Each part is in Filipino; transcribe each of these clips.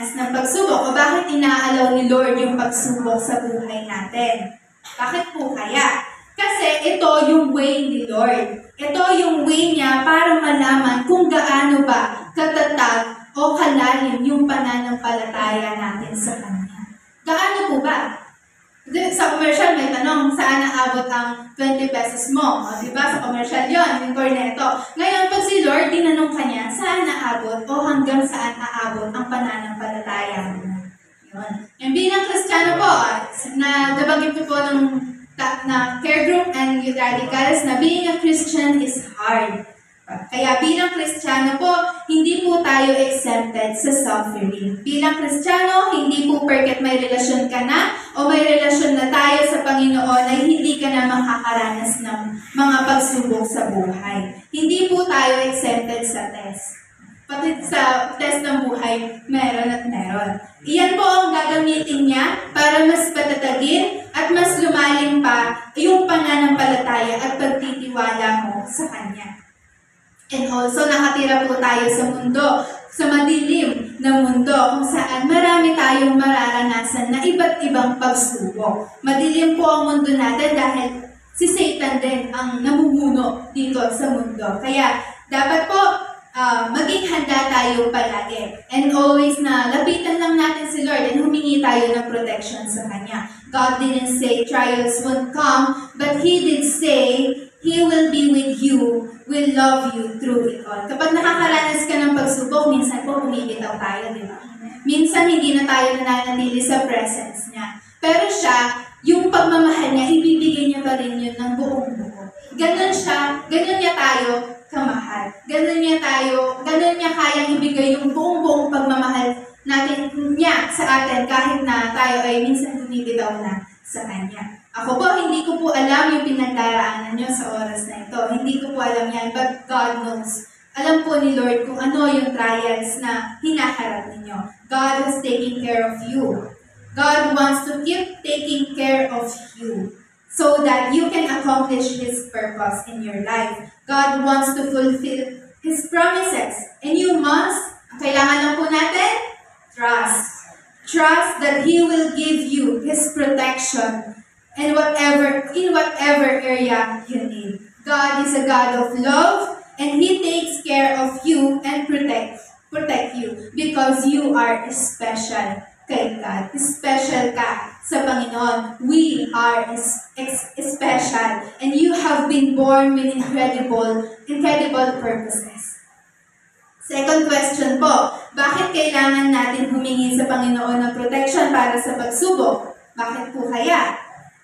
nakakaranas ng pagsubok o bakit inaalaw ni Lord yung pagsubok sa buhay natin. Bakit po kaya? Kasi ito yung way ni Lord. Ito yung way niya para malaman kung gaano ba katatag o kalalim yung pananampalataya natin sa Kanya. Gaano po ba? Sa commercial may tanong, saan naabot ang 20 pesos mo? O, diba? Sa commercial yon, yung corneto. Ngayon, pag si Lord, tinanong kanya, saan naabot o hanggang saan naabot ang pananampalataya mo? Yun. Yung bilang Kristiyano po, na nabanggit ko po na care group and youth radicals na being a Christian is hard. Kaya bilang Kristiyano po, hindi po tayo exempted sa suffering. Bilang Kristiyano, hindi po porket may relasyon ka na o may relasyon na tayo sa Panginoon ay hindi ka na makakaranas ng mga pagsubok sa buhay. Hindi po tayo exempted sa test. Pati sa test ng buhay, meron at meron. Iyan po ang gagamitin niya para mas patatagin at mas lumalim pa yung pananampalataya at pagtitiwala mo sa Kanya. And also, nakatira po tayo sa mundo, sa madilim na mundo, kung saan marami tayong mararanasan na iba't ibang pagsubok. Madilim po ang mundo natin dahil si Satan din ang namumuno dito sa mundo. Kaya, dapat po, maging handa tayo palagi. And always na lapitan lang natin si Lord and humingi tayo ng protection sa Kanya. God didn't say trials won't come, but He did say, He will be with you, will love you through it all. Kapag nakakaranas ka ng pagsubok, minsan po bumibitaw tayo, di ba? Minsan hindi na tayo nananatili sa presence niya. Pero siya, yung pagmamahal niya, ibibigay niya pa rin yun ng buong buo. Ganon siya, ganon niya tayo kamahal. Ganon niya kayang ibigay yung buong pagmamahal natin niya sa atin kahit na tayo ay minsan bumibitaw na sa Kanya. Ako po, hindi ko po alam yung pinagdaraanan nyo sa oras na ito. Hindi ko po alam yan, but God knows. Alam po ni Lord kung ano yung trials na hinaharap ninyo. God has taken care of you. God wants to keep taking care of you so that you can accomplish His purpose in your life. God wants to fulfill His promises. And you must, kailangan lang po natin, trust. Trust that He will give you His protection and in whatever area you need. God is a God of love, and He takes care of you and protect you because you are special kay God. Special ka sa Panginoon. We are special, and you have been born with incredible purposes. Second question po, bakit kailangan natin humingi sa Panginoon ng protection para sa pagsubok? Bakit po kaya?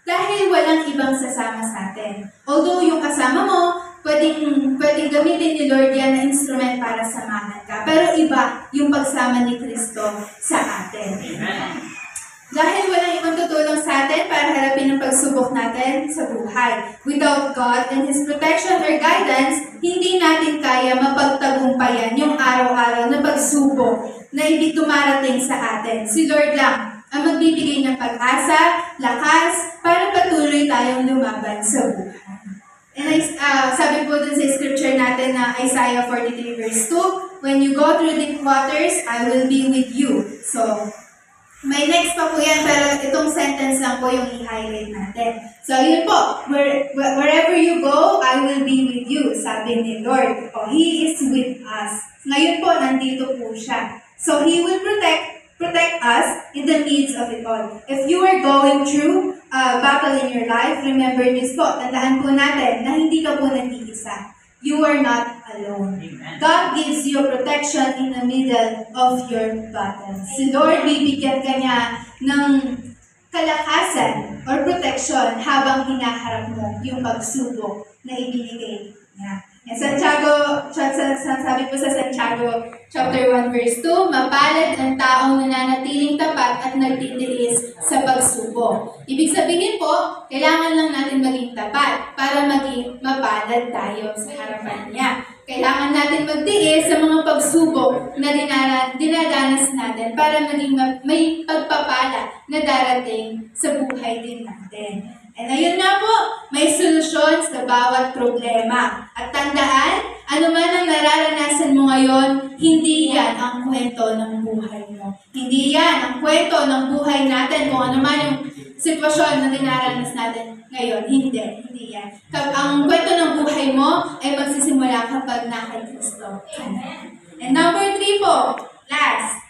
Dahil walang ibang sasama sa atin. Although yung kasama mo, pwedeng gamitin ni Lord yan na instrument para samahan ka. Pero iba yung pagsama ni Kristo sa atin. Amen. Dahil walang ibang tutulong sa atin para harapin ang pagsubok natin sa buhay. Without God and His protection or guidance, hindi natin kaya mapagtagumpayan yung araw-araw na pagsubok na hindi dumarating sa atin. Si Lord lang ang magbibigay ng pag-asa, lakas, para patuloy tayong lumaban sa buhay. And sabi po dun sa scripture natin na Isaiah 43 verse 2, when you go through deep waters, I will be with you. So, may next pa po yan, pero itong sentence lang po yung i-highlight natin. So, yun po, wherever you go, I will be with you, sabi ni Lord. He is with us. Ngayon po, nandito po siya. So, He will protect us in the midst of it all. If you are going through a battle in your life, remember this po, tandaan po natin na hindi ka po nag-iisa. You are not alone. Amen. God gives you protection in the middle of your battle. Si Lord, bibigyan ka niya ng kalakasan or protection habang hinaharap mo yung pagsubok na ibinigay niya. Sabi po sa Santiago chapter 1 verse 2, mapalad ang taong nananatiling tapat at nagtitiis sa pagsubok. Ibig sabihin po, kailangan lang natin maging tapat para maging mapalad tayo sa harapan niya. Kailangan natin magtiis sa mga pagsubok na dinadanas natin para maging may pagpapala na darating sa buhay din natin. And ayun nga po, may solusyon sa bawat problema. At tandaan, ano man ang nararanasan mo ngayon, hindi yan ang kwento ng buhay mo. Hindi yan ang kwento ng buhay natin kung ano man yung sitwasyon na dinaranas natin ngayon. Hindi yan. Ang kwento ng buhay mo ay magsisimula kapag naka Kristo. And number 3 po, last,